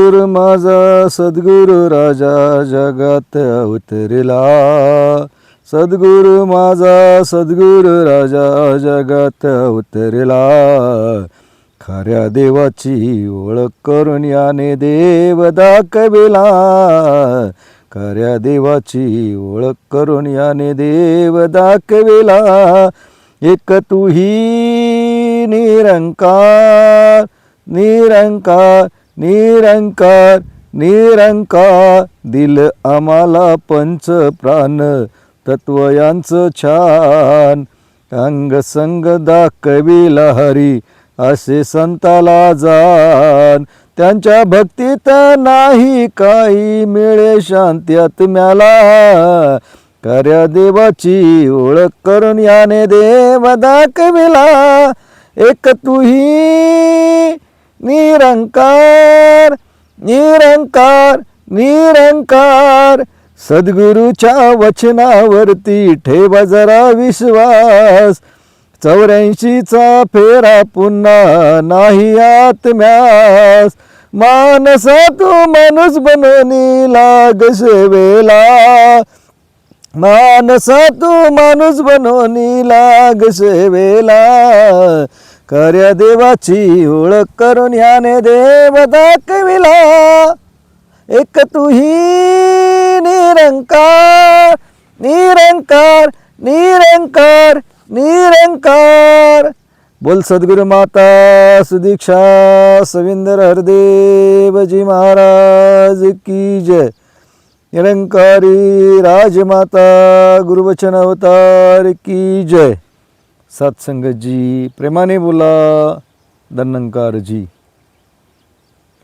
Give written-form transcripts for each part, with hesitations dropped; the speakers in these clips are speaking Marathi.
गुरु माझा सद्गुरु राजा जगात अवतरला. सद्गुरु माझा सद्गुरु राजा जगात अवतरला. खऱ्या देवाची ओळख करून याने देव दाखविला. खऱ्या देवाची ओळख करून याने देव दाखविला. एक तूही निरंकार निरंकार निरंकार निरंकार. दिल आम्हाला पंच प्राण तत्व यांचं छान. अंग संग दाखविला हरी असे संताला जाण. त्यांच्या भक्तीत नाही काही मिळे शांती आत्म्याला. खऱ्या देवाची ओळख करून याने देव दाखविला. एक तूही निरंकार निरंकार निरंकार. सद्गुरूच्या वचनावरती ठेवा जरा विश्वास. 84चा फेरा पुन्हा नाही आत्म्यास. मानसा तू माणूस बनवणी लाग सेवेला. मानसा तू माणूस बनवणी लाग सेवेला. खऱ्या देवाची ओळख करून याने देव दाखविला. एक तूही निरंकार निरंकार निरंकार निरंकार. बोल सद्गुरु माता सुदीक्षा सविंदर हरदेवजी महाराज की जय. निरंकारी राजमाता गुरुवचन अवतार की जय. सत्संगत जी प्रेमाने बोला धन्यंकार जी.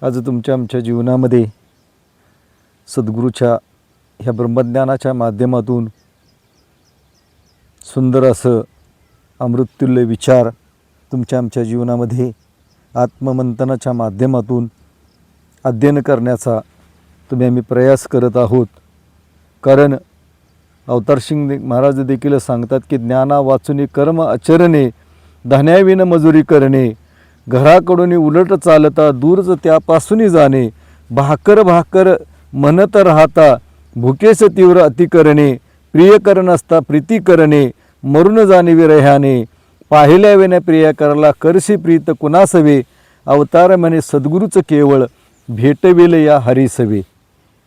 आज तुमच्या आमच्या जीवनामध्ये सद्गुरूच्या ह्या ब्रह्मज्ञानाच्या माध्यमातून सुंदर असं अमृततुल्य विचार तुमच्या आमच्या जीवनामध्ये आत्ममंथनाच्या माध्यमातून अध्ययन करण्याचा आम्ही प्रयास करत आहोत. कारण अवतारसिंग महाराज देखील सांगतात की ज्ञाना वाचुनी कर्म आचरणे धान्याविन मजुरी करणे. घराकडून उलट चालता दूरच त्यापासून जाणे. भाकर भाकर म्हणत राहता भुकेस तीव्र अति करणे. प्रिय कर नसता प्रीती करणे मरून जाणे विरह्याने. पाहिल्या विना प्रिय करला करशी प्रीत कुणासवे. अवतार म्हणे सद्गुरूच केवळ भेटवेल या हरीसवे.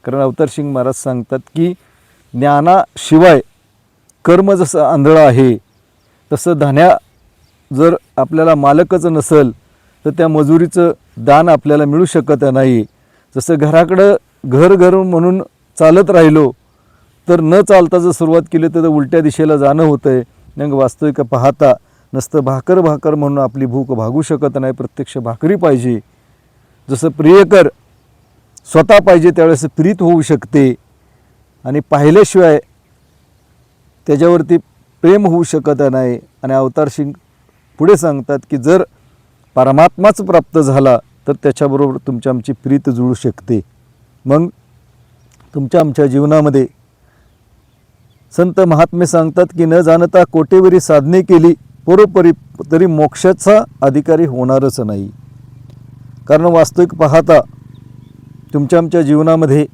कारण अवतारसिंग महाराज सांगतात की ज्ञानाशिवाय कर्म जसं आंधळं आहे तसं धान्या जर आपल्याला मालकच नसेल तर त्या मजुरीचं दान आपल्याला मिळू शकत नाही. जसं घराकडं घर घर म्हणून चालत राहिलो तर न चालता जर सुरुवात केली तर उलट्या दिशेला जाणं होतं आहे. मग वास्तविक पाहता नसतं भाकर भाकर म्हणून आपली भूक भागू शकत नाही. प्रत्यक्ष भाकरी पाहिजे. जसं प्रियकर स्वतः पाहिजे त्यावेळेस प्रीत होऊ शकते आणि पाहिल्याशिवाय त्याच्यावरती प्रेम होऊ शकत नाही. आणि अवतारसिंग पुढे सांगतात की जर परमात्माच प्राप्त झाला तर त्याच्याबरोबर तुमच्या आमची प्रीत जुळू शकते. मग तुमच्या आमच्या जीवनामध्ये संत महात्मे सांगतात की न जाणता कोटेवरी साधने केली परोपरी तरी मोक्षाचा अधिकारी होणारच नाही. कारण वास्तविक पाहता तुमच्या आमच्या जीवनामध्ये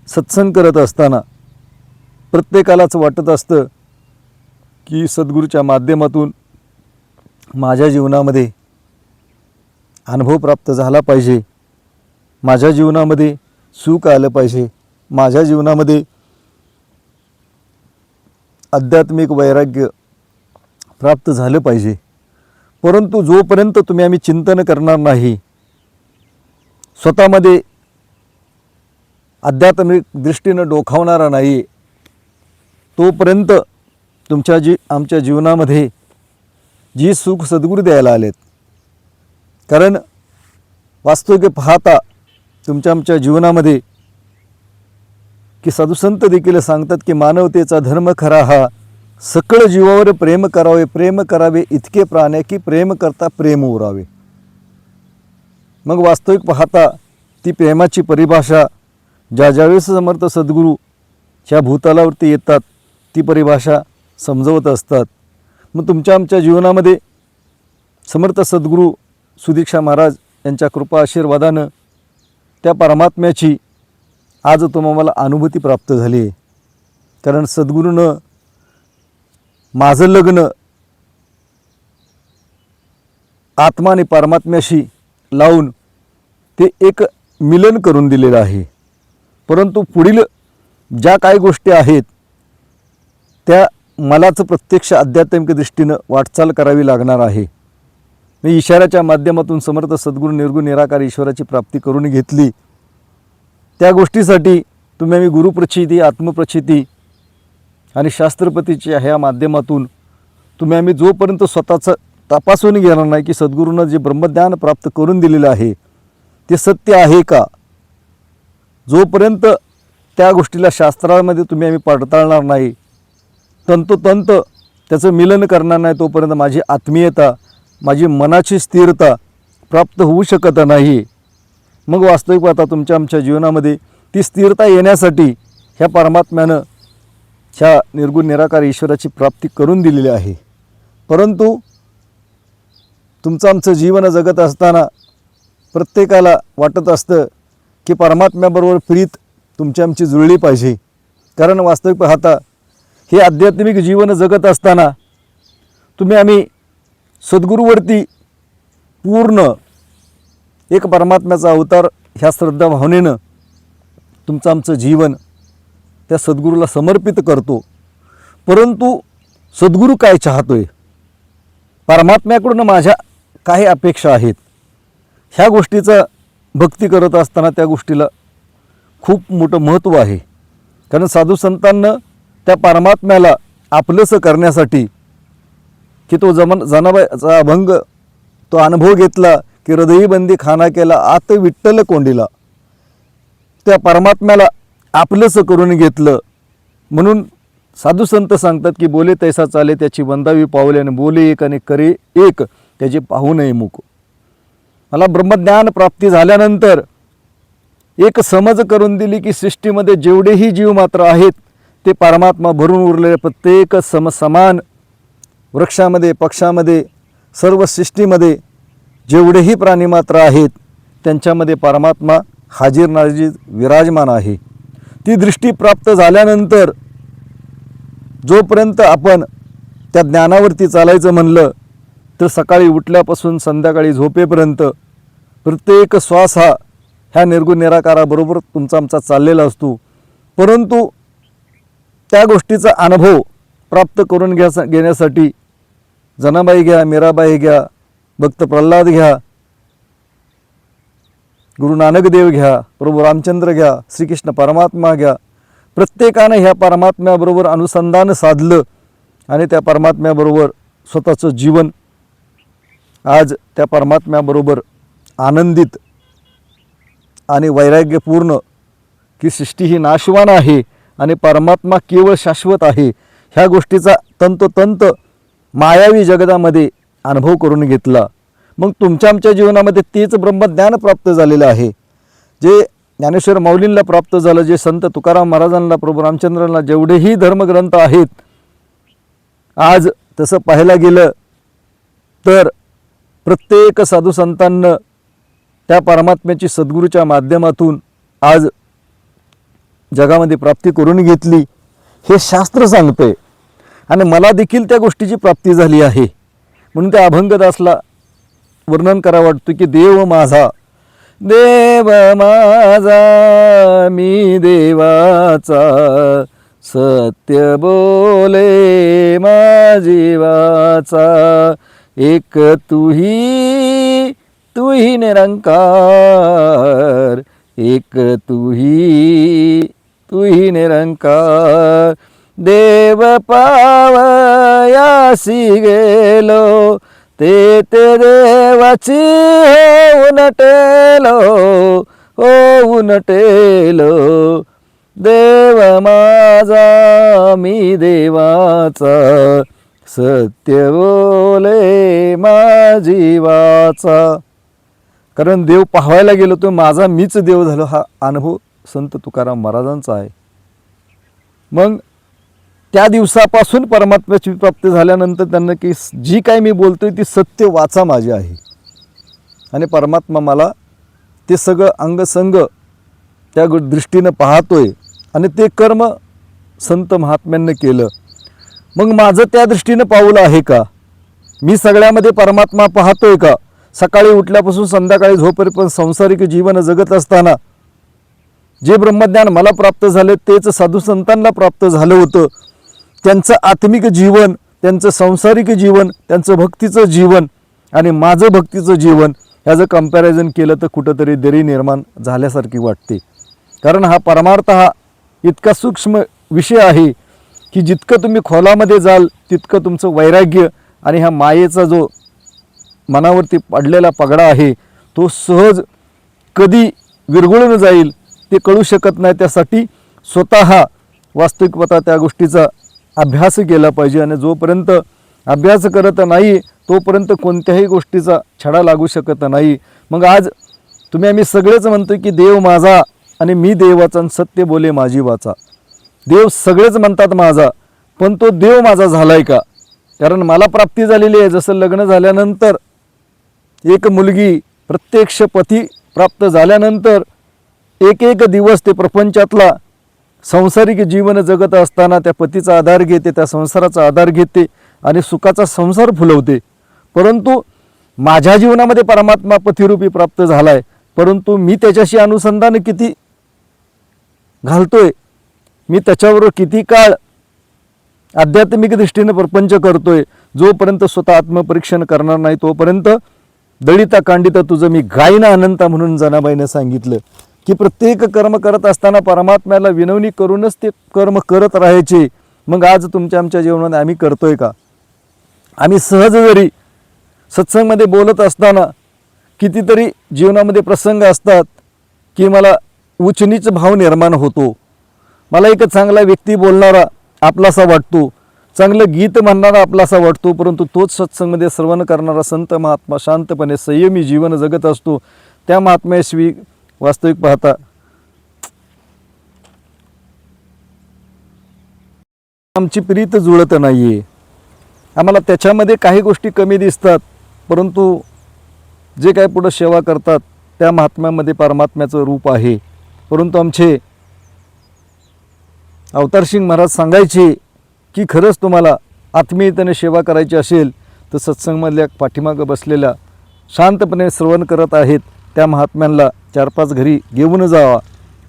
सत्संग करत असताना प्रत्येकालाच वाटत असतं की सद्गुरूच्या माध्यमातून माझ्या जीवनामध्ये अनुभव प्राप्त झाला पाहिजे. माझ्या जीवनामध्ये सुख आलं पाहिजे. माझ्या जीवनामध्ये आध्यात्मिक वैराग्य प्राप्त झालं पाहिजे. परंतु जोपर्यंत तुम्ही आम्ही चिंतन करणार नाही, स्वतःमध्ये आध्यात्मिक दृष्टीनं डोखावणारा नाही, तोपर्यंत आमच्या जीवनामध्ये जी सुख सद्गुरू द्यायला आलेत. कारण वास्तविक पाहता तुमच्या आमच्या जीवनामध्ये की साधुसंत देखील सांगतात की मानवतेचा धर्म खरा हा सकळ जीवावर प्रेम करावे. प्रेम करावे इतके प्राणे की प्रेम करता प्रेम उरावे. मग वास्तविक पाहता ती प्रेमाची परिभाषा ज्यावेळेस समर्थ सद्गुरू ह्या भूतलावरती येतात ती परिभाषा समजवत असतात. मग तुमच्या आमच्या जीवनामध्ये समर्थ सद्गुरू सुदीक्षा महाराज यांच्या कृपा आशीर्वादानं त्या परमात्म्याची आज तुम्हाला अनुभूती प्राप्त झाली आहे. कारण सद्गुरूनं माझं लग्न आत्मा आणि परमात्म्याशी लावून ते एक मिलन करून दिलेलं आहे. परंतु पुढील ज्या काही गोष्टी आहेत त्या मलाच प्रत्यक्ष आध्यात्मिक दृष्टीनं वाटचाल करावी लागणार आहे. मी इशाऱ्याच्या माध्यमातून समर्थ सद्गुरू निर्गुण निराकार ईश्वराची प्राप्ती करून घेतली. त्या गोष्टीसाठी तुम्ही आम्ही गुरुप्रचिती, आत्मप्रचिती आणि शास्त्रपतीच्या ह्या माध्यमातून तुम्ही आम्ही जोपर्यंत स्वतःचं तपासून घेणार नाही की सद्गुरूनं जे ब्रह्मज्ञान प्राप्त करून दिलेलं आहे ते सत्य आहे का, जोपर्यंत त्या गोष्टीला शास्त्रामध्ये तुम्ही आम्ही पडताळणार नाही, तंतोतंत त्याचं मिलन करणार नाही, तोपर्यंत माझी आत्मीयता, माझी मनाची स्थिरता प्राप्त होऊ शकत नाही. मग वास्तविक आता तुमच्या आमच्या जीवनामध्ये ती स्थिरता येण्यासाठी ह्या परमात्म्यानं ह्या निर्गुण निराकार ईश्वराची प्राप्ती करून दिलेली आहे. परंतु तुमचं आमचं जीवन जगत असताना प्रत्येकाला वाटत असतं की परमात्म्याबरोबर प्रीत तुमची आमची जुळली पाहिजे. कारण वास्तविक पाहता हे आध्यात्मिक जीवन जगत असताना तुम्ही आम्ही सद्गुरूवरती पूर्ण एक परमात्म्याचा अवतार ह्या श्रद्धा भावनेनं तुमचं आमचं जीवन त्या सद्गुरूला समर्पित करतो. परंतु सद्गुरू काय चाहतोय, परमात्म्याकडून माझ्या काही अपेक्षा आहेत, ह्या गोष्टीचं भक्ती करत असताना त्या गोष्टीला खूप मोठं महत्त्व आहे. कारण साधू संतांना त्या परमात्म्याला आपलंसं करण्यासाठी की तो जनाबाईचा अभंग तो अनुभव घेतला की हृदयी बंदी खाना केला आत विठ्ठल कोंडीला, त्या परमात्म्याला आपलंसं करून घेतलं. म्हणून साधू संत सांगतात की बोले तैसा चाले त्याची वंदावी पावले आणि बोले एक आणि करे एक त्याचे पाहू नये मुक. मला ब्रह्मज्ञान प्राप्ती झाल्यानंतर एक समज करून दिली की सृष्टीमध्ये जेवढेही जीव मात्र आहेत ते परमात्मा भरून उरलेले प्रत्येक समान वृक्षामध्ये, पक्षामध्ये, सर्व सृष्टीमध्ये जेवढेही प्राणी मात्र आहेत त्यांच्यामध्ये परमात्मा हाजीर नाजीर विराजमान आहे. ती दृष्टी प्राप्त झाल्यानंतर जोपर्यंत आपण त्या ज्ञानावरती चालायचं म्हणलं तर सकाळी उठल्यापासून संध्याकाळी झोपेपर्यंत प्रत्येक श्वास हा ह्या निर्गुण निराकाराबरोबर तुमचा आमचा चाललेला असतो. परंतु त्या गोष्टीचा अनुभव प्राप्त करून घेण्यासाठी जनाबाई घ्या, मीराबाई घ्या, भक्त प्रल्हाद घ्या, गुरु नानक देव घ्या, प्रभू रामचंद्र घ्या, श्रीकृष्ण परमात्मा घ्या, प्रत्येकानं ह्या परमात्म्याबरोबर अनुसंधान साधलं आणि त्या परमात्म्याबरोबर स्वतःचं जीवन आज त्या परमात्म्याबरोबर आनंदित आणि वैराग्यपूर्ण की सृष्टी ही नाशवान आहे आणि परमात्मा केवळ शाश्वत आहे ह्या गोष्टीचा तंतोतंत मायावी जगतामध्ये अनुभव करून घेतला. मग तुमच्या आमच्या जीवनामध्ये तेच ब्रह्मज्ञान प्राप्त झालेलं आहे जे ज्ञानेश्वर माऊलींना प्राप्त झालं, जे संत तुकाराम महाराजांना, प्रभू रामचंद्रांना जेवढेही धर्मग्रंथ आहेत. आज तसं पाहायला गेलं तर प्रत्येक साधू संतांना त्या परमात्म्याची सद्गुरूच्या माध्यमातून आज जगामध्ये प्राप्ती करून घेतली हे शास्त्र सांगतंय आणि मला देखील त्या गोष्टीची प्राप्ती झाली आहे. म्हणून त्या अभंगदासला वर्णन करा वाटतं की देव माझा, देव माझा मी देवाचा, सत्य बोले माझी वाचा, एक तुही तुही निरंकार, एक तुही तुही निरंकार, देव पावयासी गेलो ते देवाची होऊन टेलो, होऊन टेलो, देव माझा मी देवाचा, सत्य बोले माझी वाचा. कारण देव पाहायला गेलो तो माझा मीच देव झालो हा अनुभव संत तुकाराम महाराजांचा आहे. मग त्या दिवसापासून परमात्म्याची प्राप्ती झाल्यानंतर त्यांना की जी काय मी बोलतोय ती सत्य वाचा माझी आहे आणि परमात्मा मला ते सगळं अंगसंग त्या दृष्टीनं पाहतोय आणि ते कर्म संत महात्म्यांनी केलं, मग माझं त्या दृष्टीनं पाऊल आहे का? मी सगळ्यामध्ये परमात्मा पाहतोय का? सकाळी उठल्यापासून संध्याकाळी झोपेपर्यंत संसारिक जीवन जगत असताना जे ब्रह्मज्ञान मला प्राप्त झाले तेच साधू संतांना प्राप्त झालं होतं. त्यांचं आत्मिक जीवन, त्यांचं सांसारिक जीवन, त्यांचं भक्तीचं जीवन आणि माझं भक्तीचं जीवन ह्याचं कंपॅरिझन केलं तर कुठंतरी दरी निर्माण झाल्यासारखी वाटते. कारण हा परमार्थ हा इतका सूक्ष्म विषय आहे की जितकं तुम्ही खोलामध्ये जाल तितकं तुमचं वैराग्य आणि ह्या मायेचा जो मनावरती पडलेला पगडा आहे तो सहज कधी विरघळून जाईल ते कळू शकत नाही. त्यासाठी स्वतः वास्तविकता त्या गोष्टीचा अभ्यास केला पाहिजे आणि जोपर्यंत अभ्यास करत नाही तोपर्यंत कोणत्याही गोष्टीचा छडा लागू शकत नाही. मग आज आम्ही सगळेच म्हणतो की देव माझा आणि मी देवाचा आणि सत्य बोले माझी वाचा. देव सगळेच म्हणतात माझा, पण तो देव माझा झालाय का? कारण मला प्राप्ती झालेली आहे. जसं लग्न झाल्यानंतर एक मुलगी प्रत्यक्ष पती प्राप्त झाल्यानंतर एक एक दिवस ते प्रपंचातला सांसारिक जीवन जगत असताना त्या पतीचा आधार घेते, त्या संसाराचा आधार घेते आणि सुखाचा संसार फुलवते. परंतु माझ्या जीवनामध्ये परमात्मा पतिरूपी प्राप्त झालाय, परंतु मी त्याच्याशी अनुसंधान किती घालतोय, मी त्याच्याबरोबर किती काळ आध्यात्मिक दृष्टीने प्रपंच करतोय. जोपर्यंत स्वतः आत्मपरीक्षण करणार नाही तोपर्यंत दळिता कांडिता तुझं मी गायना अनंता म्हणून जनाबाईने सांगितलं की प्रत्येक कर्म करत असताना परमात्म्याला विनवणी करूनच ते कर्म करत राहायचे. मग आज आमच्या जीवनात आम्ही करतोय का? आम्ही सहज जरी सत्संगमध्ये बोलत असताना कितीतरी जीवनामध्ये प्रसंग असतात की मला उचनीच भाव निर्माण होतो. मला एक चांगला व्यक्ती बोलणारा आपलासा वाटतो, चांगलं गीत म्हणणारा आपलासा वाटतो, परंतु तोच सत्संगमध्ये श्रवण करणारा संत महात्मा शांतपणे संयमी जीवन जगत असतो. त्या महात्म्याशिवाय वास्तविक पाहता आमची प्रीत जुळत नाहीये. आम्हाला त्याच्यामध्ये काही गोष्टी कमी दिसतात, परंतु जे काही पुढे सेवा करतात त्या महात्म्यामध्ये परमात्म्याचं रूप आहे. परंतु आमचे अवतारसिंग महाराज सांगायचे की खरंच तुम्हाला आत्मीयतेने सेवा करायची असेल तर सत्संगमधल्या पाठीमागं बसलेल्या शांतपणे श्रवण करत आहेत त्या महात्म्यांना 4-5 घरी घेऊन जावा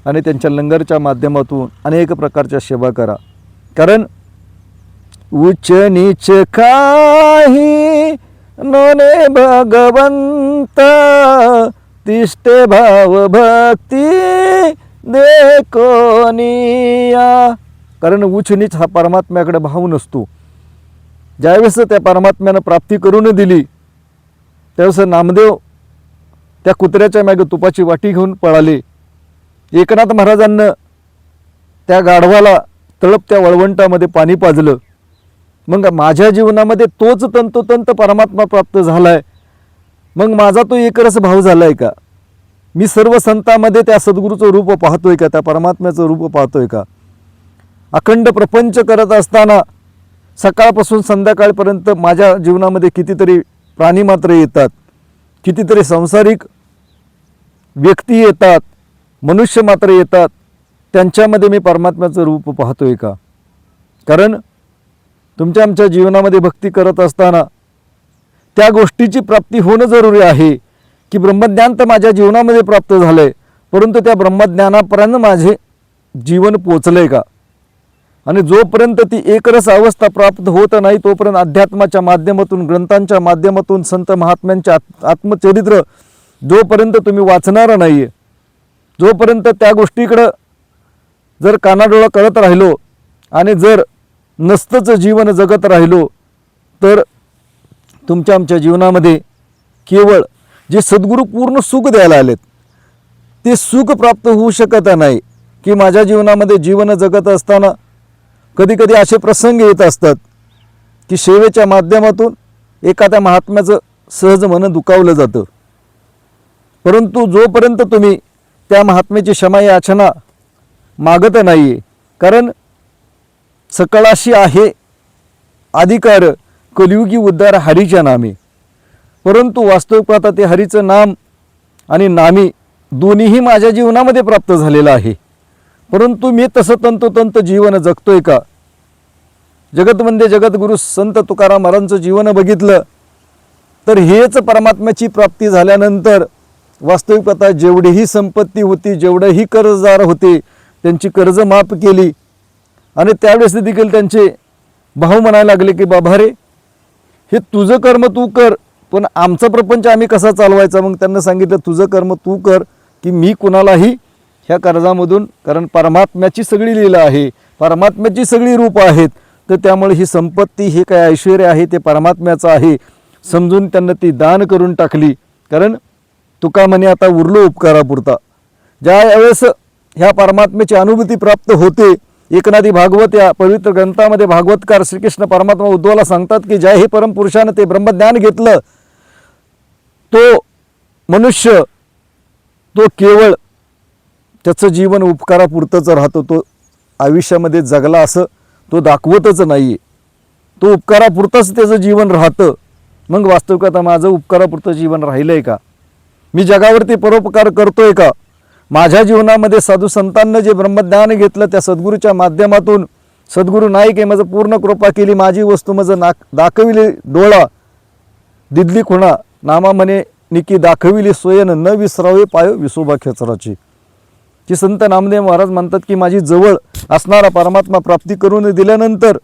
आणि त्यांच्या लंगरच्या माध्यमातून अनेक प्रकारच्या सेवा करा. कारण उच्च नीच काही नोने भगवंत तिष्ठे भाव भक्ती दे कोनिया. कारण उच्च नीच हा परमात्म्याकडे भाव नसतो. ज्यावेळेस त्या परमात्म्यानं प्राप्ती करून दिली त्यावेळेस नामदेव त्या कुत्र्याच्या मागे तुपाची वाटी घेऊन पळाले. एकनाथ महाराजांना त्या गाढवाला तळप त्या वळवंटामध्ये पाणी पाजलं. मग माझ्या जीवनामध्ये तोच तंतोतंत परमात्मा प्राप्त झालाय. मग माझा तो एकरस भाव झालाय का? मी सर्व संतांमध्ये त्या सद्गुरूचं रूप पाहतोय का? त्या परमात्म्याचं रूप पाहतोय का? अखंड प्रपंच करत असताना सकाळपासून संध्याकाळपर्यंत माझ्या जीवनामध्ये कितीतरी प्राणी मात्र येतात, कितीतरी सांसारिक व्यक्ती येतात, मनुष्य मात्र येतात. त्यांच्यामध्ये मी परमात्म्याचं रूप पाहतोय का? कारण आमच्या जीवनामध्ये भक्ती करत असताना त्या गोष्टीची प्राप्ती होणं जरुरी आहे की ब्रह्मज्ञान तर माझ्या जीवनामध्ये प्राप्त झालंय, परंतु त्या ब्रह्मज्ञानापर्यंत माझे जीवन पोचलंय का? आणि जोपर्यंत ती एकरस अवस्था प्राप्त होत नाही तोपर्यंत अध्यात्माच्या माध्यमातून, ग्रंथांच्या माध्यमातून, संत महात्म्यांच्या आत्मचरित्र जोपर्यंत तुम्ही वाचणार नाही, जोपर्यंत त्या गोष्टीकडं जर कानाडोळा करत राहिलो आणि जर नसतंच जीवन जगत राहिलो तर आमच्या जीवनामध्ये केवळ जे सद्गुरू पूर्ण सुख द्यायला आलेत ते सुख प्राप्त होऊ शकत नाही. की माझ्या जीवनामध्ये जीवन जगत असताना कधी कधी असे प्रसंग येत असतात की सेवेच्या माध्यमातून एखाद्या महात्म्याचं सहज मन दुखावलं जातं, परंतु जोपर्यंत तुम्ही त्या महात्म्याची क्षमा याचना मागत नाही, कारण सकळाशी आहे अधिकार कलियुगी उद्धार हरीच्या नामे, परंतु वास्तविक पाहता ते हरीचं नाम आणि नामी दोन्हीही माझ्या जीवनामध्ये प्राप्त झालेलं आहे, परंतु मी तसं तंतोतंत जीवन जगतोय का? जगतवंदे जगद्गुरु संत तुकाराम महाराजांचं जीवन बघितलं तर हेच परमात्म्याची प्राप्ती झाल्यानंतर वास्तविक आता जेवढीही संपत्ती होती, जेवढेही कर्जदार होते, त्यांची कर्ज माफ केली. आणि त्यावेळेस देखील त्यांचे भाऊ म्हणायला लागले की बाबा रे, हे तुझं कर्म तू कर, पण आमचा प्रपंच आम्ही कसा चालवायचा? मग त्यांना सांगितलं तुझं कर्म तू कर, की मी कुणालाही ह्या कर्जामधून, कारण परमात्म्याची सगळी लीला आहे, परमात्म्याची सगळी रूप आहेत, तर त्यामुळे ही संपत्ती, हे काय ऐश्वर्य आहे ते परमात्म्याचं आहे समजून त्यांना ती दान करून टाकली. कारण तुका म्हणे आता उरलो उपकारापुरता. ज्या वेळेस ह्या परमात्म्याची अनुभूती प्राप्त होते, एकनाथी भागवत या पवित्र ग्रंथामध्ये भागवतकार श्रीकृष्ण परमात्मा उद्धवाला सांगतात की ज्या हे परमपुरुषानं ते ब्रह्मज्ञान घेतलं, तो मनुष्य तो केवळ त्याचं जीवन उपकारापुरतंच राहतो, तो आयुष्यामध्ये जगला असं तो दाखवतच नाही, तो उपकारापुरतंच त्याचं जीवन राहतं. मग वास्तविक आता माझं उपकारापुरतं जीवन राहिलं आहे का? मी जगावरती परोपकार करतोय का? माझ्या जीवनामध्ये साधू संतांना जे ब्रह्मज्ञान घेतलं त्या सद्गुरूच्या माध्यमातून, सद्गुरू नाईक हे माझं पूर्ण कृपा केली, माझी वस्तू माझं दाखविली डोळा, दिदली खुणा नामा म्हणे निकी दाखविली सोयन, न विसरावे पाय विसोबा खेचराची. की संत नामदेव महाराज म्हणतात की माझी जवळ असणारा परमात्मा प्राप्ती करून दिल्यानंतर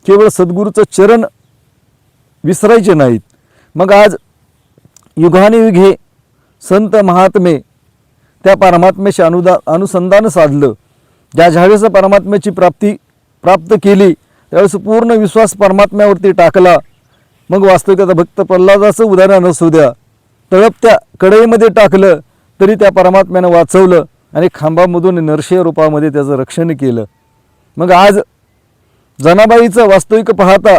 केवळ सद्गुरूचं चरण विसरायचे नाहीत. मग आज युगानुयुग हे संत महात्मे त्या परमात्म्याशी अनुसंधान साधलं. ज्यावेळेस परमात्म्याची प्राप्त केली त्यावेळेस पूर्ण विश्वास परमात्म्यावरती टाकला. मग वास्तविकता भक्त प्रल्हादाचं उदाहरण असू द्या, तळपत्या कढईमध्ये टाकलं तरी त्या परमात्म्यानं वाचवलं आणि खांबामधून नरसिंह रूपामध्ये त्याचं रक्षण केलं. मग आज जनाबाईचं वास्तविक पाहता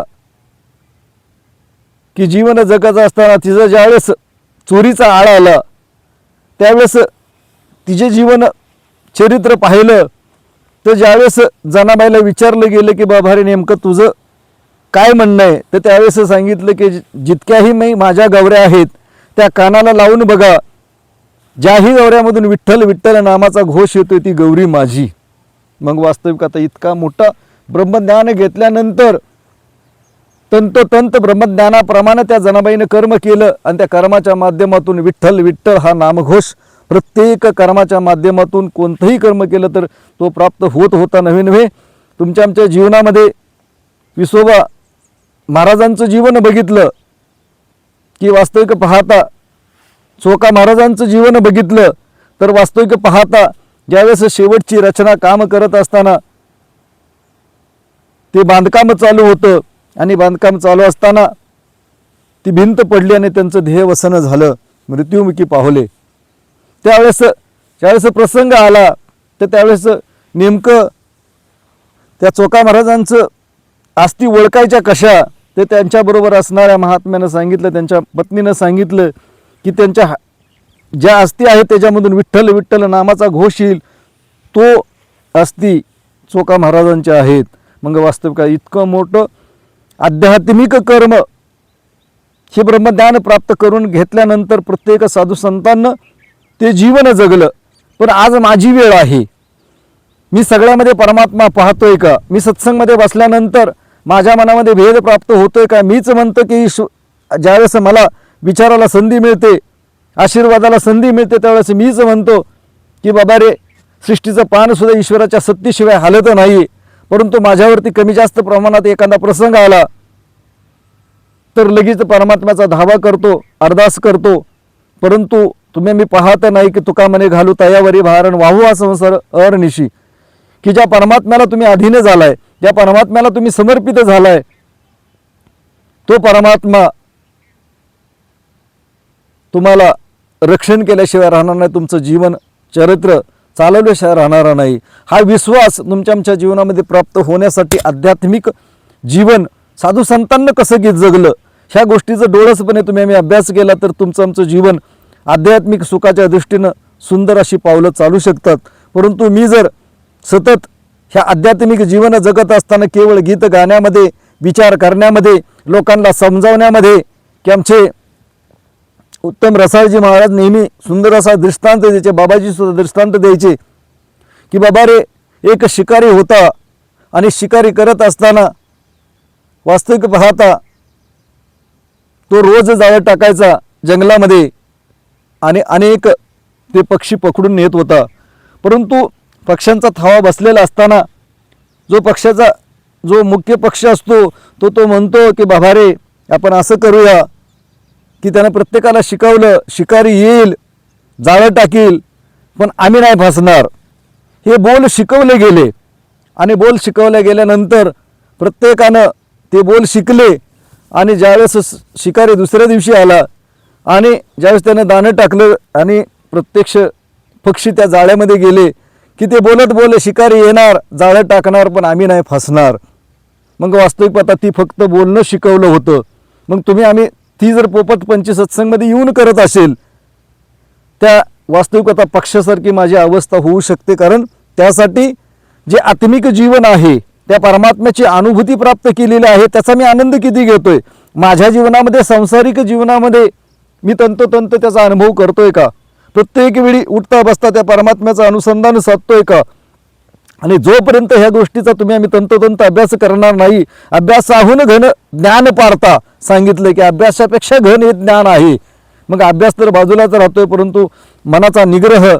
की जीवन जगाचं असताना तिचं ज्यावेळेस चोरीचा आळ आला त्यावेळेस तिचे जीवन चरित्र पाहिलं तर ज्यावेळेस जनाबाईला विचारलं गेलं की बाबा रे नेमकं तुझं काय म्हणणं आहे, तर त्यावेळेस सांगितलं की जितक्याही मी माझ्या गवऱ्या आहेत त्या कानाला लावून बघा, ज्याही गवऱ्यामधून विठ्ठल विठ्ठल नामाचा घोष येतोय ती गौरी माझी. मग वास्तविक आता इतका मोठा ब्रह्मज्ञान घेतल्यानंतर तंतोतंत ब्रह्मज्ञानाप्रमाणे त्या जनाबाईनं कर्म केलं आणि त्या कर्माच्या माध्यमातून विठ्ठल विठ्ठल हा नामघोष प्रत्येक कर्माच्या माध्यमातून कोणतंही कर्म केलं तर तो प्राप्त होत होता. नव्हे तुमच्या आमच्या जीवनामध्ये विसोबा महाराजांचं जीवन बघितलं की वास्तविक पाहता, चोका महाराजांचं जीवन बघितलं तर वास्तविक पाहता ज्यावेळेस शेवटची रचना काम करत असताना ते बांधकाम चालू होतं आणि बांधकाम चालू असताना ती भिंत पडली आणि त्यांचं ध्येयवसन झालं, मृत्युमुखी पावले. ज्यावेळेस प्रसंग आला तर त्यावेळेस नेमकं त्या चोका महाराजांचं आस्ती ओळखायच्या कशा, ते त्यांच्याबरोबर असणाऱ्या महात्म्यानं सांगितलं, त्यांच्या पत्नीनं सांगितलं की त्यांच्या ज्या अस्थी आहेत त्याच्यामधून विठ्ठल विठ्ठल नामाचा घोष येईल, तो अस्थी चोका महाराजांच्या आहेत. मग वास्तविक इतकं मोठं आध्यात्मिक कर्म हे ब्रह्मज्ञान प्राप्त करून घेतल्यानंतर प्रत्येक साधू संतांना ते जीवन जगलं. पण आज माझी वेळ आहे, मी सगळ्यामध्ये परमात्मा पाहतोय का? मी सत्संगमध्ये बसल्यानंतर माझ्या मनामध्ये भेद प्राप्त होतोय का? मीच म्हणतो की ज्यावेळेस मला विचाराला संधी मिळते, आशीर्वादाला संधी मिळते, त्यावेळेस मीच म्हणतो की बाबा रे, सृष्टीचं पान सुद्धा ईश्वराच्या सत्तेशिवाय हालत नाही. परंतु माझ्यावरती कमी जास्त प्रमाणात एखादा प्रसंग आला तर लगेच परमात्म्याचा धावा करतो, अरदास करतो. परंतु तुम्ही मी पाहत नाही की तुका म्हणे घालू तयावरी भारण वाहू हा संसार अरनिशी, की ज्या परमात्म्याला तुम्ही अधीन झालाय, ज्या परमात्म्याला तुम्ही समर्पित झालाय, तो परमात्मा तुम्हाला रक्षण केल्याशिवाय राहणार नाही, तुमचं जीवन चरित्र चालवल्याशिवाय राहणार नाही. हा विश्वास तुमच्या आमच्या जीवनामध्ये प्राप्त होण्यासाठी आध्यात्मिक जीवन साधू संतांना कसं गीत जगलं ह्या गोष्टीचं डोळसपणे तुम्ही आम्ही अभ्यास केला तर तुमचं आमचं जीवन आध्यात्मिक सुखाच्या दृष्टीनं सुंदर अशी पावलं चालू शकतात. परंतु मी जर सतत ह्या आध्यात्मिक जीवन जगत असताना केवळ गीत गाण्यामध्ये, विचार करण्यामध्ये, लोकांना समजावण्यामध्ये की आमचे उत्तम रसाळजी महाराज नेहमी सुंदर असा दृष्टांत द्यायचे, बाबाजी सुद्धा दृष्टांत द्यायचे की बाबा रे, एक शिकारी होता आणि शिकारी करत असताना वास्तविक पाहता तो रोज जाळं टाकायचा जंगलामध्ये आणि अनेक ते पक्षी पकडून नेत होता. परंतु पक्ष्यांचा थावा बसलेला असताना जो पक्षाचा जो मुख्य पक्ष असतो तो म्हणतो की बाबा रे, आपण असं करूया की त्यानं प्रत्येकाला शिकवलं, शिकारी येईल, जाळं टाकील, पण आम्ही नाही फसणार. हे बोल शिकवले गेले आणि बोल शिकवल्या गेल्यानंतर प्रत्येकानं ते बोल शिकले. आणि ज्यावेळेस शिकारी दुसऱ्या दिवशी आला आणि ज्यावेळेस त्यानं दाणं टाकलं आणि प्रत्यक्ष पक्षी त्या जाळ्यामध्ये गेले की ते बोले शिकारी येणार, जाळं टाकणार, पण आम्ही नाही फसणार. मग वास्तविक पाहता ती फक्त बोलणं शिकवलं होतं. मग आम्ही ती जर पोपट पंची सत्संगमध्ये येऊन करत असेल, त्या वास्तविक आता पक्षासारखी माझी अवस्था होऊ शकते. कारण त्यासाठी जे आत्मिक जीवन आहे, त्या परमात्म्याची अनुभूती प्राप्त केलेली आहे, त्याचा मी आनंद किती घेतोय. माझ्या जीवनामध्ये, सांसारिक जीवनामध्ये मी तंतोतंत त्याचा अनुभव करतोय का? प्रत्येक वेळी उठता बसता त्या परमात्म्याचं अनुसंधान साधतोय का? आणि जोपर्यंत ह्या गोष्टीचा आम्ही तंतोतंत अभ्यास करणार नाही, अभ्यासाहून घन ज्ञान पारता सांगितलं की अभ्यासापेक्षा घन हे ज्ञान आहे. मग अभ्यास तर बाजूलाच राहतोय, परंतु मनाचा निग्रह,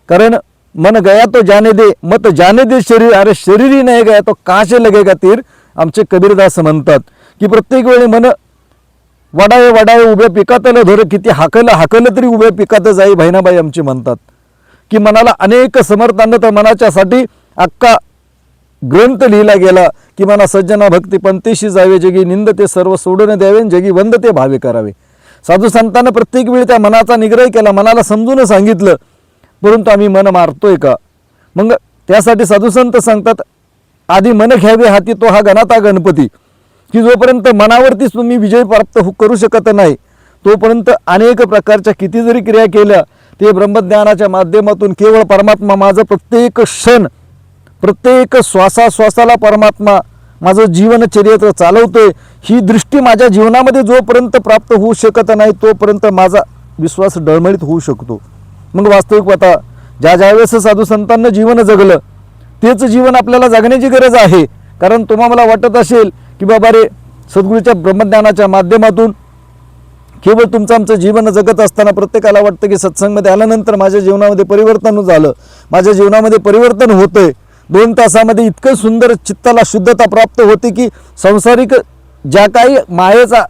कारण मन गया तो जाने दे, मत जाने दे शरीर, अरे शरीर ही नाही गया तो काश लगेगा तीर. आमचे कबीरदास म्हणतात की प्रत्येक वेळी मन वडावे वडावे उभ्या पिकातलं धर, किती हाकलं तरी उभ्या पिकात जाई, बहिणाबाई आमची म्हणतात की मनाला अनेक समर्थांना तर मनाच्यासाठी अख्खा ग्रंथ लिहिला गेला की मना सज्जना भक्ती पंथीशी जावे, जगी निंद ते सर्व सोडून द्यावे, जगी वंद ते भावे करावे. साधू संतांना प्रत्येक वेळी त्या मनाचा निग्रह केला, मनाला समजून सांगितलं, परंतु आम्ही मन मारतोय का? मग त्यासाठी साधू संत सांगतात आधी मन घ्यावे हाती, तो हा गणाता गणपती. की जोपर्यंत मनावरतीच तुम्ही विजय प्राप्त करू शकत नाही, तोपर्यंत अनेक प्रकारच्या किती जरी क्रिया केल्या, ते ब्रह्मज्ञानाच्या माध्यमातून केवळ परमात्मा माझं प्रत्येक क्षण, प्रत्येक श्वासाला परमात्मा माझं जीवनचर्या चालवतोय, ही दृष्टी माझ्या जीवनामध्ये जोपर्यंत प्राप्त होऊ शकत नाही, तोपर्यंत माझा विश्वास डळमळीत होऊ शकतो. मग वास्तविक पाहता ज्यावेळेस साधू संतांना जीवन जगलं, तेच जीवन आपल्याला जगण्याची गरज आहे. कारण तुम्हाला वाटत असेल की बाबा रे, सद्गुरूच्या ब्रह्मज्ञानाच्या माध्यमातून केवळ आमचं जीवन जगत असताना प्रत्येकाला वाटतं की सत्संगमध्ये आल्यानंतर माझ्या जीवनामध्ये परिवर्तन झालं, माझ्या जीवनामध्ये परिवर्तन होतंय. 2 तासामध्ये इतकं सुंदर चित्ताला शुद्धता प्राप्त होते की संसारिक ज्या काही मायेचा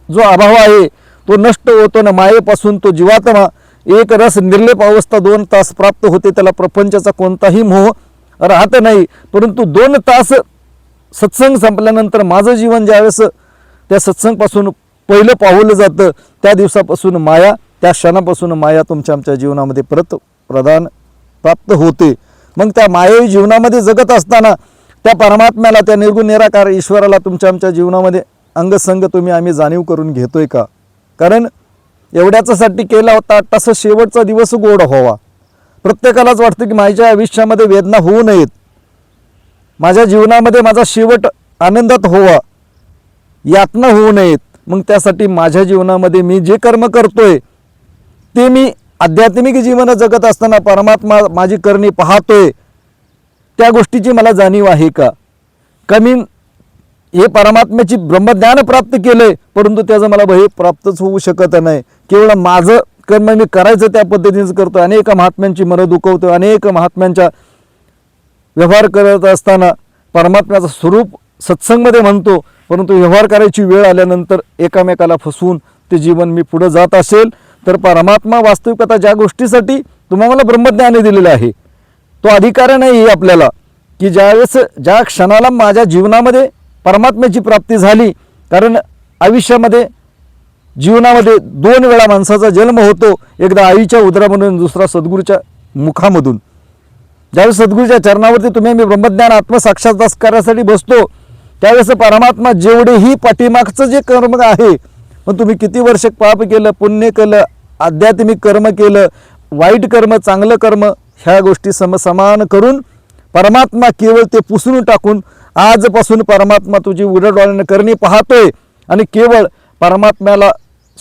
जो अभाव आहे तो नष्ट होतो ना. मायेपासून तो जीवात्मा एक रस निर्लेप अवस्था 2 तास प्राप्त होते, त्याला प्रपंचाचा कोणताही मोह राहत नाही. परंतु 2 तास सत्संग संपल्यानंतर माझं जीवन ज्यावेळेस त्या सत्संगपासून पहिलं पावलं जातं, त्या दिवसापासून माया, त्या क्षणापासून माया आमच्या जीवनामध्ये प्रदान प्राप्त होते. मग त्या मायावी जीवनामध्ये जगत असताना त्या परमात्म्याला, त्या निर्गुण निराकार ईश्वराला आमच्या जीवनामध्ये अंगसंग आम्ही जाणीव करून घेतोय का? कारण एवढ्यासाठी केला होता, तसं शेवटचा दिवस गोड व्हावा. प्रत्येकालाच वाटतं की माझ्या आयुष्यामध्ये वेदना होऊ नयेत, माझ्या जीवनामध्ये माझा शेवट आनंदात व्हावा, यातना होऊ नयेत. मग त्यासाठी माझ्या जीवनामध्ये मी जे कर्म करतोय ते मी आध्यात्मिक जीवन जगत असताना परमात्मा माझी करणी पाहतोय, त्या गोष्टीची मला जाणीव आहे का? कमी हे परमात्म्याची ब्रह्मज्ञान प्राप्त केलंय, परंतु त्याचं मला भय प्राप्तच होऊ शकत नाही. केवळ माझं कर्म मी करायचं त्या पद्धतीनेच करतो, अनेक महात्म्यांची मनं दुखवतो, अनेक महात्म्यांच्या व्यवहार करत असताना परमात्म्याचं स्वरूप सत्संगमध्ये म्हणतो, परंतु व्यवहार करायची वेळ आल्यानंतर एकामेकाला फसवून ते जीवन मी पुढे जात असेल तर परमात्मा वास्तविकता ज्या गोष्टीसाठी तुम्हाला ब्रह्मज्ञान दिलेलं आहे, तो अधिकार नाही आपल्याला की ज्यावेळेस ज्या क्षणाला माझ्या जीवनामध्ये परमात्म्याची प्राप्ती झाली. कारण आयुष्यामध्ये जीवनामध्ये 2 वेळा माणसाचा जन्म होतो, एकदा आईच्या उदरामधून, दुसरा सद्गुरूच्या मुखामधून. ज्यावेळेस सद्गुरूच्या चरणावरती आम्ही ब्रह्मज्ञान आत्मसाक्षात्कारासाठी बसतो, त्यावेळेस परमात्मा जेवढेही पाठीमागचं जे कर्म आहे, पण तुम्ही किती वर्ष पाप केलं, पुण्य केलं, आध्यात्मिक कर्म केलं, वाईट कर्म, चांगलं कर्म, ह्या गोष्टी समान करून परमात्मा केवळ ते पुसून टाकून आजपासून परमात्मा तुझी उघड्या डोळ्याने करणी पाहतोय आणि केवळ परमात्म्याला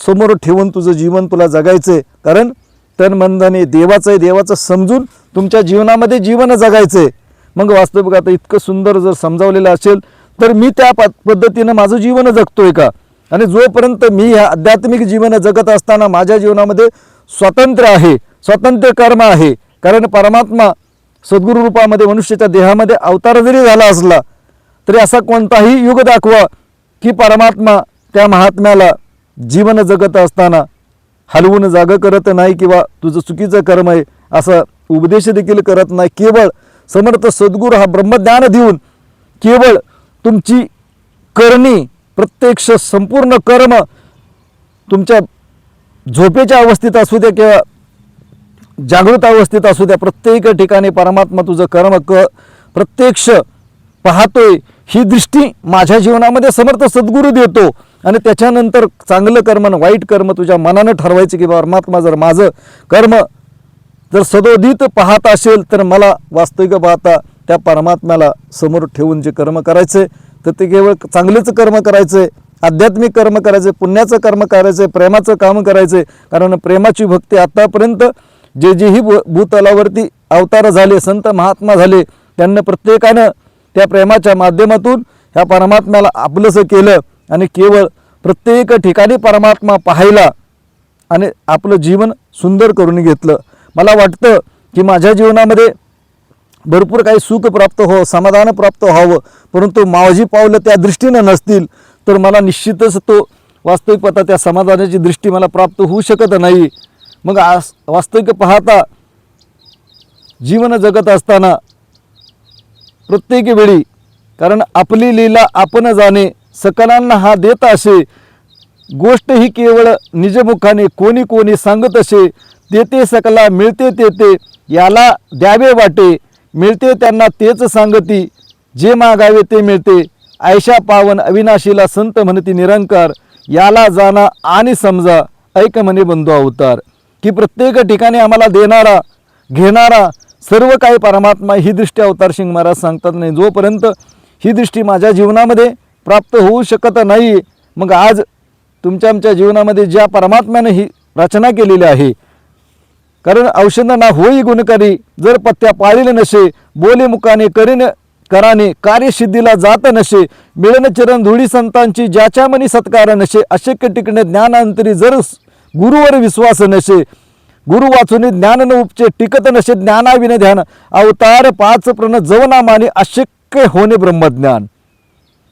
समोर ठेवून तुझं जीवन तुला जगायचं आहे. कारण तन मन धन हे देवाचं आहे, देवाचं समजून तुमच्या जीवनामध्ये जीवन जगायचं आहे. मग वास्तविक आता इतकं सुंदर जर समजावलेलं असेल तर मी त्या पद्धतीनं माझं जीवन जगतोय का? आणि जोपर्यंत मी ह्या आध्यात्मिक जीवन जगत असताना माझ्या जीवनामध्ये स्वातंत्र्य आहे, स्वातंत्र्य कर्म आहे. कारण परमात्मा सद्गुरू रूपामध्ये मनुष्याच्या देहामध्ये अवतार जरी झाला असला तरी असा कोणताही युग दाखवा की परमात्मा त्या महात्म्याला जीवन जगत असताना हलवून जागं करत नाही किंवा तुझं चुकीचं कर्म आहे असा उपदेश देखील करत नाही. केवळ समर्थ सद्गुरू हा ब्रह्मज्ञान देऊन केवळ तुमची करणी प्रत्यक्ष संपूर्ण कर्म तुमच्या झोपेच्या अवस्थेत असू द्या किंवा जागृत अवस्थेत असू द्या, प्रत्येक ठिकाणी परमात्मा तुझं कर्म प्रत्यक्ष पाहतोय. ही दृष्टी माझ्या जीवनामध्ये समर्थ सद्गुरू देतो. आणि त्याच्यानंतर चांगलं कर्म आणि वाईट कर्म तुझ्या मनानं ठरवायचं की परमात्मा जर माझं कर्म जर सदोदित पाहत असेल तर मला वास्तविक पाहता त्या परमात्म्याला समोर ठेवून जे कर्म करायचे तर ते केवळ चांगलेच कर्म करायचे, आध्यात्मिक कर्म करायचे, पुण्याचं कर्म करायचे, प्रेमाचं काम करायचे. कारण प्रेमाची भक्ती आतापर्यंत जेही भूतलावरती अवतार झाले, संत महात्मा झाले, त्यांना प्रत्येकानं त्या प्रेमाच्या माध्यमातून ह्या परमात्म्याला आपलंसं केलं आणि केवळ प्रत्येक ठिकाणी परमात्मा पाहायला आणि आपलं जीवन सुंदर करून घेतलं. मला वाटतं की माझ्या जीवनामध्ये भरपूर काही सुख प्राप्त हो, समाधान प्राप्त व्हावं, परंतु माझी पावलं त्या दृष्टीनं नसतील तर मला निश्चितच तो वास्तविक पाहता त्या समाधानाची दृष्टी मला प्राप्त होऊ शकत नाही. मग वास्तविक पाहता जीवन जगत असताना प्रत्येक वेळी कारण आपली लीला आपण जाणे सकलांना हा देत असे, गोष्ट ही केवळ निजमुखाने कोणी कोणी सांगत असे, देते सकला मिळते तेते याला द्यावे वाटे, मिळते त्यांना तेच सांगती, जे मागावे ते मिळते, ऐशा पावन अविनाशीला संत म्हणती निरंकार, याला जाणा आणि समजा ऐक म्हणे बंधू अवतार. की प्रत्येक ठिकाणी आम्हाला देणारा घेणारा सर्व काही परमात्मा ही दृष्टी अवतार सिंग महाराज सांगतात. नाही जोपर्यंत ही दृष्टी माझ्या जीवनामध्ये प्राप्त होऊ शकत नाही, मग आज तुमच्या आमच्या जीवनामध्ये ज्या परमात्म्याने ही रचना केलेली आहे, कारण औषध ना होई गुणकारी जर पत्त्या पाळीले नशे, बोले मुखाने करीन कराने कार्यसिद्धीला जात नशे, मिळन चरण धुळी संतांची ज्याच्या मनी सत्कार नशे, अशक्य टिकणे ज्ञानांतरी जर गुरुवर विश्वास नशे, गुरु वाचून ज्ञान न उपचे टिकत नशे, ज्ञानाविने ध्यान अवतार पाच प्रण जवना माने अशक्य होणे ब्रह्मज्ञान.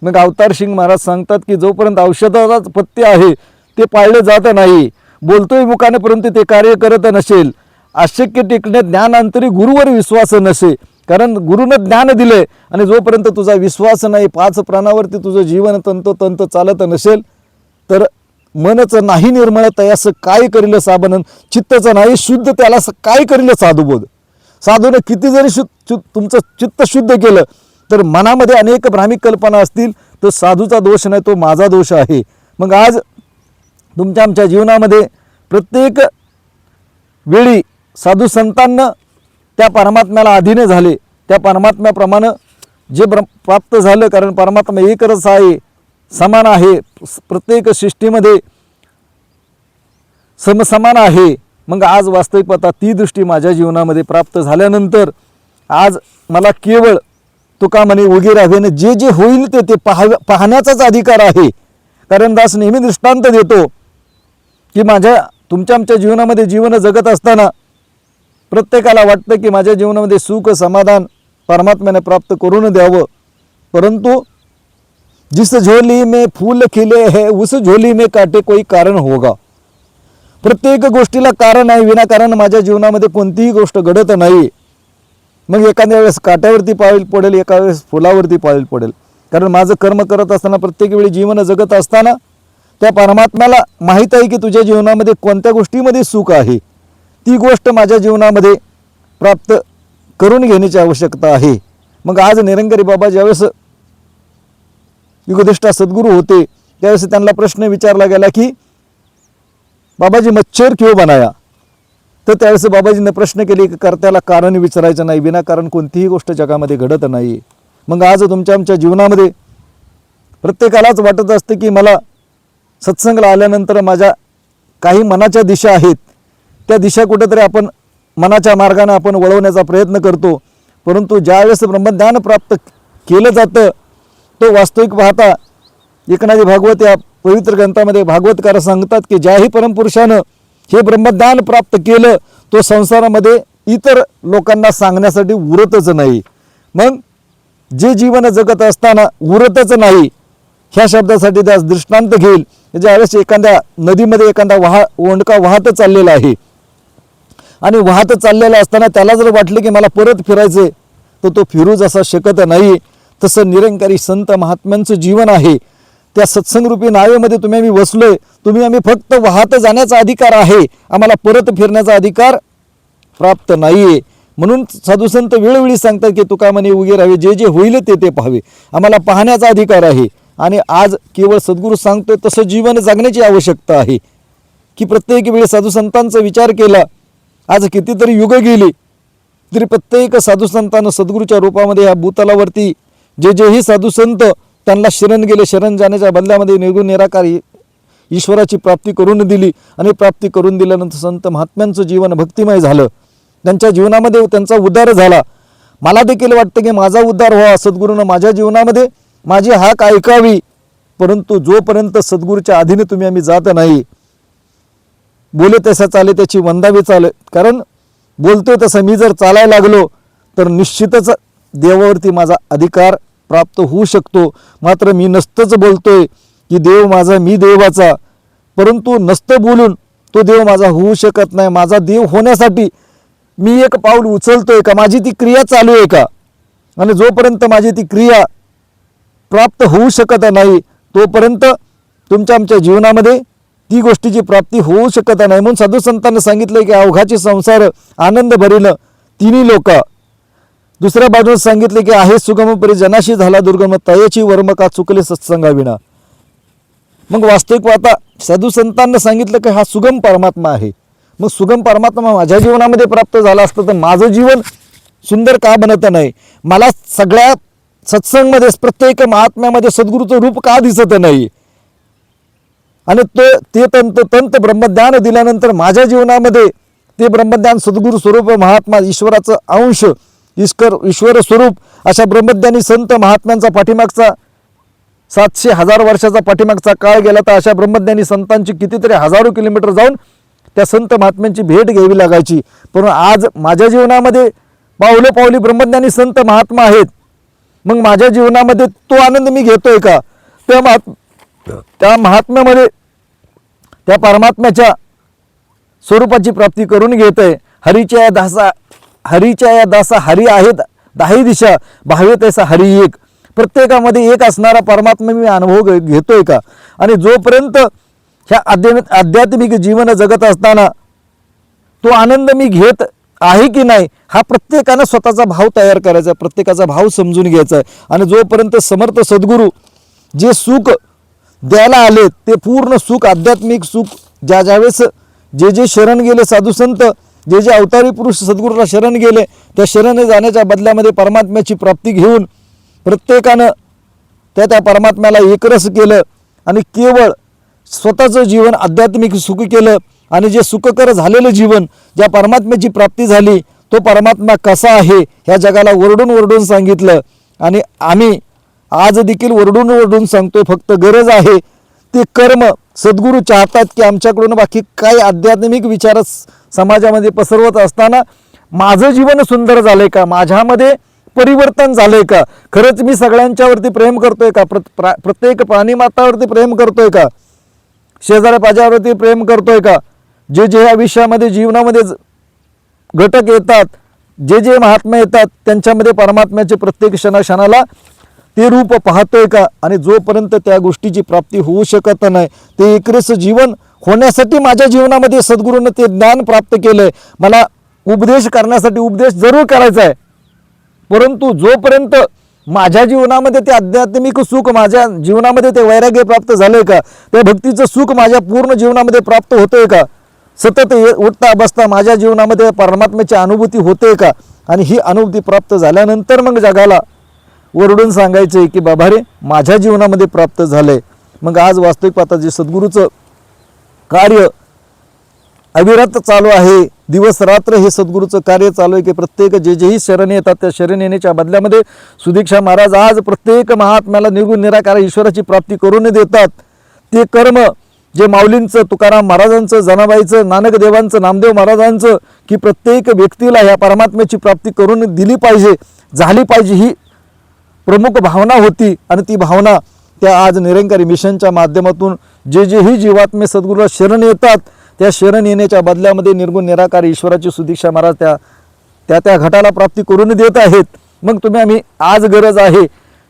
मग अवतार सिंग महाराज सांगतात की जोपर्यंत औषधाचाच पत्ते आहे ते पाळले जात नाही, बोलतोय मुखाने परंतु ते कार्य करत नसेल, अशक्य टिकणे ज्ञानांतरी गुरुवर विश्वास नसे. कारण गुरुनं ज्ञान दिले आणि जोपर्यंत तुझा विश्वास नाही, पाच प्राणावरती तुझं जीवन तंतोतंत चालत नसेल तर मनचं नाही निर्मळ तयास काय करील साबन, चित्तचं नाही शुद्ध त्याला काय करील साधुबोध. साधूने किती जरी तुमचं चित्त शुद्ध केलं तर मनामध्ये अनेक भ्रामिक कल्पना असतील तर साधूचा दोष नाही, तो माझा दोष आहे. मग आज तुमच्या आमच्या जीवनामध्ये प्रत्येक वेळी साधू संतांना त्या परमात्म्याला अधीन झाले, त्या परमात्म्याप्रमाणे जे प्राप्त झालं. कारण परमात्मा एकच आहे, समान आहे, प्रत्येक सृष्टीमध्ये समसमान आहे. मग आज वास्तविक पाहता ती दृष्टी माझ्या जीवनामध्ये प्राप्त झाल्यानंतर आज मला केवळ तुका म्हणे उगे राहावे, जे जे होईल ते पाहण्याचाच अधिकार आहे. कारण दास नेहमी दृष्टांत देतो की तुमच्या आमच्या जीवनामध्ये जीवन जगत असताना प्रत्येकाला वाटतं की माझ्या जीवनामध्ये सुख समाधान परमात्म्याने प्राप्त करून द्यावं, परंतु जिस झोली में फूल खिले है उस झोली में काटे कोई कारण होगा. प्रत्येक गोष्टीला कारण आहे, विनाकारण माझ्या जीवनामध्ये कोणतीही गोष्ट घडत नाही. मग एखाद्या वेळेस काट्यावरती पाळील पडेल, एका वेळेस फुलावरती पाळील पडेल. कारण माझं कर्म करत असताना प्रत्येक वेळी जीवन जगत असताना त्या परमात्म्याला माहीत आहे की तुझ्या जीवनामध्ये कोणत्या गोष्टीमध्ये सुख आहे, ती गोष्ट माझ्या जीवनामध्ये प्राप्त करून घेण्याची आवश्यकता आहे. मग आज निरंकारी बाबा ज्यावेळेस युगदिष्टा सद्गुरू होते त्यावेळेस त्यांना प्रश्न विचारला गेला की बाबाजी मच्छर क्यों बनाया. तर त्यावेळेस बाबाजीने प्रश्न केले की कर्त्याला कारण विचारायचं नाही, विनाकारण कोणतीही गोष्ट जगामध्ये घडत नाही. मग आज तुमच्या आमच्या जीवनामध्ये प्रत्येकालाच वाटत असतं की मला सत्संगाला आल्यानंतर माझ्या काही मनाच्या दिशा आहेत, त्या दिशा कुठेतरी आपण मनाच्या मार्गाने आपण वळवण्याचा प्रयत्न करतो. परंतु ज्यावेळेस ब्रह्मज्ञान प्राप्त केलं जातं तो वास्तविक पाहता एकनाथी भागवत या पवित्र ग्रंथामध्ये भागवतकार सांगतात की ज्याही परमपुरुषानं हे ब्रह्मज्ञान प्राप्त केलं तो संसारामध्ये इतर लोकांना सांगण्यासाठी उरतच नाही. मग जे जीवन जगत असताना उरतच नाही ह्या शब्दासाठी त्यास दृष्टांत घेईल. ज्यावेळेस एखाद्या नदीमध्ये एखादा ओंडका वाहत चाललेला आहे आणि वाहत चाललेला असताना त्याला जर वाटलं की मला परत फिरायचे तर तो फिरू जसा शकत नाही. तसं निरंकारी संत महात्म्यांचं जीवन आहे. त्या सत्संगरूपी नावेमध्ये तुम्ही आम्ही बसलोय, आम्ही फक्त वाहत जाण्याचा अधिकार आहे, आम्हाला परत फिरण्याचा अधिकार प्राप्त नाहीये. म्हणून साधुसंत वेळोवेळी सांगतात की तुका म्हणे उगे राहावे, जे जे होईल ते ते पाहावे. आम्हाला पाहण्याचा अधिकार आहे. आणि आज केवळ सद्गुरू सांगतोय तसं जीवन जगण्याची आवश्यकता आहे की प्रत्येक वेळी साधुसंतांचा विचार केला. आज कितीतरी युग गेली तरी प्रत्येक साधुसंतांना सद्गुरूच्या रूपामध्ये या भूतलावरती जे जेही साधुसंत त्यांना शरण गेले, शरण जाण्याच्या बदल्यामध्ये निर्गुण निराकार ईश्वराची प्राप्ती करून दिली. आणि प्राप्ती करून दिल्यानंतर संत महात्म्यांचं जीवन भक्तिमय झालं, त्यांच्या जीवनामध्ये त्यांचा उद्धार झाला. मला देखील वाटतं की माझा उद्धार व्हावा, सद्गुरूनं माझ्या जीवनामध्ये माझी हाक ऐकावी. परंतु जोपर्यंत सद्गुरूच्या अधीने तुम्ही आम्ही जात नाही, बोले तसा चाले त्याची वंदावी चाले. कारण बोलतोय तसं मी जर चालायला लागलो तर निश्चितच देवावरती माझा अधिकार प्राप्त होऊ शकतो. मात्र मी नसतंच बोलतोय की देव माझा मी देवाचा, परंतु नसतं बोलून तो देव माझा होऊ शकत नाही. माझा देव होण्यासाठी मी एक पाऊल उचलतोय का, माझी ती क्रिया चालू आहे का. आणि जोपर्यंत माझी ती क्रिया प्राप्त होऊ शकत नाही तोपर्यंत तुमच्या आमच्या जीवनामध्ये ती गोष्टीची प्राप्ती होऊ शकत नाही. म्हणून साधू संतांनी सांगितलं की अवघाचे संसार आनंद भरिलं तिन्ही लोक. दुसऱ्या बाजूस सांगितले की आहे सुगम परी जनाशी झाला दुर्गम, तयाची वर्म का चुकले सत्संगाविना. मग वास्तविक पाहता साधू संतांना सांगितलं की हा सुगम परमात्मा आहे. मग सुगम परमात्मा माझ्या जीवनामध्ये प्राप्त झाला असतं तर माझं जीवन सुंदर का बनत नाही. मला सगळ्या सत्संगमध्ये प्रत्येक महात्म्यामध्ये सद्गुरूचं रूप का दिसत नाही. आणि ते तंत ब्रह्मज्ञान दिल्यानंतर माझ्या जीवनामध्ये ते ब्रह्मज्ञान सद्गुरू स्वरूप महात्मा ईश्वराचं अंश ईश्वर स्वरूप अशा ब्रह्मज्ञानी संत महात्म्यांचा पाठीमागचा 700,000 वर्षाचा पाठीमागचा काळ गेला तर अशा ब्रह्मज्ञानी संतांची कितीतरी हजारो किलोमीटर जाऊन त्या संत महात्म्यांची भेट घ्यावी लागायची. पण आज माझ्या जीवनामध्ये पावली ब्रह्मज्ञानी संत महात्मा आहेत. मग माझ्या जीवनामध्ये तो आनंद मी घेतोय का, त्या महात्म्यामध्ये त्या परमात्म्याच्या स्वरूपाची प्राप्ती करून घेतोय. हरीच्या या दासा हरी आहेत 10 दिशा, भावे तैसा हरी एक. प्रत्येकामध्ये एक असणारा परमात्मा मी अनुभव घेतोय का. आणि जोपर्यंत ह्या आध्यात्मिक जीवन जगत असताना तो आनंद मी घेत आहे की नाही हा प्रत्येकानं स्वतःचा भाव तयार करायचा, प्रत्येकाचा भाव समजून घ्यायचा आहे. आणि जोपर्यंत समर्थ सद्गुरू जे सुख द्यायला आले ते पूर्ण सुख आध्यात्मिक सुख ज्यावेळेस जे शरण गेले साधुसंत, जे अवतारी पुरुष सद्गुरूला शरण गेले, त्या शरण जाण्याच्या बदल्यामध्ये परमात्म्याची प्राप्ती घेऊन प्रत्येकानं त्या परमात्म्याला एकरस केलं आणि केवळ स्वतःचं जीवन आध्यात्मिक सुख केलं. आणि जे सुखकर झालेलं जीवन ज्या परमात्म्याची प्राप्ती झाली तो परमात्मा कसा आहे ह्या जगाला ओरडून सांगितलं. आणि आम्ही आज देखील ओरडून सांगतोय. फक्त गरज आहे ते कर्म. सद्गुरू चाहतात की आमच्याकडून बाकी काय आध्यात्मिक विचार समाजामध्ये पसरवत असताना माझं जीवन सुंदर झालंय का, माझ्यामध्ये परिवर्तन झालंय का, खरंच मी सगळ्यांच्यावरती प्रेम करतोय का, प्रत्येक प्राणीमातावरती प्रेम करतोय का, शेजाऱ्या पाजावरती प्रेम करतोय का. जे आयुष्यामध्ये जीवनामध्ये घटक येतात, जे महात्मा येतात त्यांच्यामध्ये परमात्म्याचे प्रत्येक क्षणाला ते रूप पाहतोय का. आणि जोपर्यंत त्या गोष्टीची प्राप्ती होऊ शकत नाही ते एकरेस जीवन होण्यासाठी माझ्या जीवनामध्ये सद्गुरूनं ते ज्ञान प्राप्त केलंय. मला उपदेश करण्यासाठी उपदेश जरूर करायचा आहे, परंतु जोपर्यंत माझ्या जीवनामध्ये ते आध्यात्मिक सुख, माझ्या जीवनामध्ये ते वैराग्य प्राप्त झालंय का, त्या भक्तीचं सुख माझ्या पूर्ण जीवनामध्ये प्राप्त होतंय का, सतत उठता बसता माझ्या जीवनामध्ये परमात्म्याची अनुभूती होते का. आणि ही अनुभूती प्राप्त झाल्यानंतर मग जगाला ओरडून सांगायचं की बाबा रे माझ्या जीवनामध्ये प्राप्त झालंय. मग आज वास्तविक पाहता जे सद्गुरूचं कार्य अविरत चालू आहे, दिवस रात्र हे सद्गुरूचं कार्य चालू आहे की प्रत्येक जेही शरण येतात त्या शरण येण्याच्या बदल्यामध्ये सुदीक्षा महाराज आज प्रत्येक महात्म्याला निर्गुण निराकार ईश्वराची प्राप्ती करून देतात. ते कर्म जे माऊलींचं, तुकाराम महाराजांचं, जनाबाईचं, नानकदेवांचं, नामदेव महाराजांचं की प्रत्येक व्यक्तीला ह्या परमात्म्याची प्राप्ती करून दिली पाहिजे, झाली पाहिजे, ही प्रमुख भावना होती. आणि ती भावना त्या आज निरंकारी मिशनच्या माध्यमातून जेही जीवात्मे सद्गुरूला शरण येतात त्या शरण येण्याच्या बदल्यामध्ये निर्गुण निराकार ईश्वराची सुदीक्षा महाराज त्या घटाला प्राप्ती करून देत आहेत. मग तुम्ही आम्ही आज गरज आहे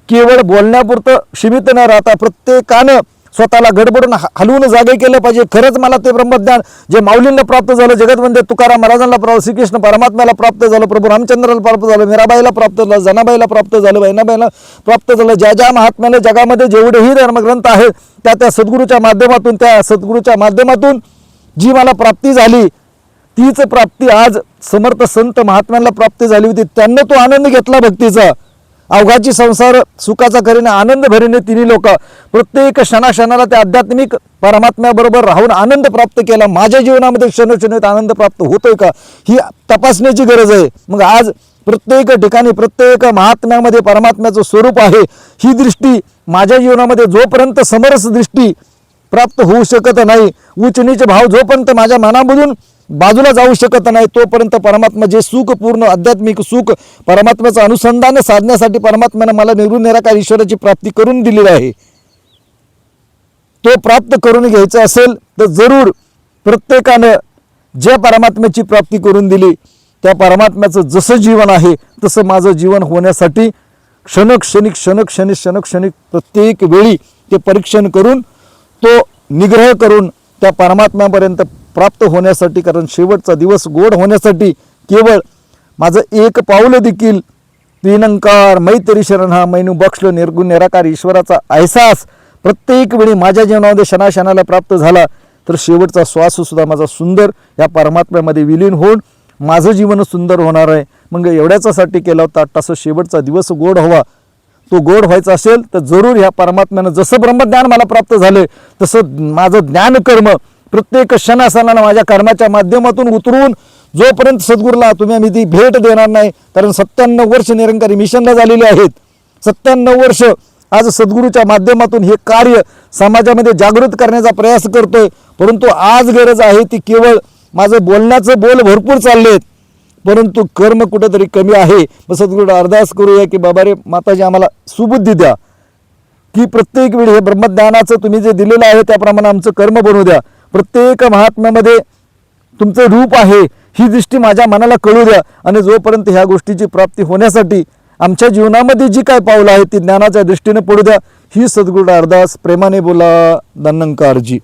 केवळ बोलण्यापुरतं सीमित न राहता प्रत्येकानं स्वतःला गडबडून हलवून जागे केलं पाहिजे. खरंच मला ते ब्रह्मज्ञान जे माऊलींना प्राप्त झालं, जगतवंदे तुकाराम महाराजांना प्राप्त, श्रीकृष्ण परमात्म्याला प्राप्त झालं, प्रभू रामचंद्राला प्राप्त झालं, मीराबाईला प्राप्त झालं, जनाबाईला प्राप्त झालं, बहिणाबाईला प्राप्त झालं, ज्या महात्म्याने जगामध्ये जेवढेही धर्मग्रंथ आहेत त्या सद्गुरूच्या माध्यमातून जी मला प्राप्ती झाली तीच प्राप्ती आज समर्थ संत महात्म्यांना प्राप्ती झाली होती. त्यांना तो आनंद घेतला भक्तीचा. अवघाची संसार सुखाचा करीने आनंद भरीने तिन्ही लोक प्रत्येक क्षणाला त्या आध्यात्मिक परमात्म्याबरोबर राहून आनंद प्राप्त केला. माझ्या जीवनामध्ये क्षणोक्षणित आनंद प्राप्त होतोय का ही तपासण्याची गरज आहे. मग आज प्रत्येक ठिकाणी प्रत्येक महात्म्यामध्ये परमात्म्याचं स्वरूप आहे ही दृष्टी माझ्या जीवनामध्ये जोपर्यंत समरस दृष्टी प्राप्त होऊ शकत नाही, उच्च नीच भाव जोपर्यंत माझ्या मनामधून बाजूला जाऊ शकत नाही तोपर्यंत परमात्मा जे सुख, पूर्ण आध्यात्मिक सुख, परमात्म्याचं अनुसंधान साधण्यासाठी परमात्म्याने मला निर्गुण निराकार ईश्वराची प्राप्ती करून दिलेली आहे. तो प्राप्त करून घ्यायचा असेल तर जरूर प्रत्येकानं ज्या परमात्म्याची प्राप्ती करून दिली त्या परमात्म्याचं जसं जीवन आहे तसं माझं जीवन होण्यासाठी क्षणक्षणी प्रत्येक वेळी ते परीक्षण करून तो निग्रह करून त्या परमात्म्यापर्यंत प्राप्त होण्यासाठी, कारण शेवटचा दिवस गोड होण्यासाठी केवळ माझं एक पाऊल देखील तीनंकार मैत्री शरण हा मैनू बक्षलो निर्गुण निराकार ईश्वराचा अहसास प्रत्येक वेळी माझ्या जीवनामध्ये क्षणाला प्राप्त झाला तर शेवटचा श्वास सुद्धा माझा सुंदर या परमात्म्यामध्ये विलीन होऊन माझं जीवन सुंदर होणार आहे. मग एवढ्यासाठी केला होता तसं शेवटचा दिवस गोड व्हावा. तो गोड व्हायचा असेल तर जरूर ह्या परमात्म्यानं जसं ब्रह्मज्ञान मला प्राप्त झालं तसं माझं ज्ञानकर्म प्रत्येक क्षणासणाला माझ्या कर्माच्या माध्यमातून उतरून जोपर्यंत सद्गुरूला तुम्ही आम्ही ती भेट देणार नाही, कारण 97 वर्ष निरंकारी मिशनला झालेले आहेत. 97 वर्ष आज सद्गुरूच्या माध्यमातून हे कार्य समाजामध्ये जागृत करण्याचा प्रयास करतोय. परंतु आज गरज आहे ती केवळ माझं बोलण्याचं बोल भरपूर चाललेत परंतु कर्म कुठेतरी कमी आहे. मग सद्गुरूला अरदास करूया की बाबा रे माताजी आम्हाला सुबुद्धी द्या की प्रत्येक वेळी हे ब्रह्मज्ञानाचं तुम्ही जे दिलेलं आहे त्याप्रमाणे आमचं कर्म बनवू द्या. प्रत्येक महात्म्यामध्ये तुमचं रूप आहे ही दृष्टी माझ्या मनाला कळू द्या. आणि जोपर्यंत ह्या गोष्टीची प्राप्ती होण्यासाठी आमच्या जीवनामध्ये जी काय पावलं आहे ती ज्ञानाच्या दृष्टीने पडू द्या. ही सद्गुरूला अरदास. प्रेमाने बोला. धन्यंकारजी.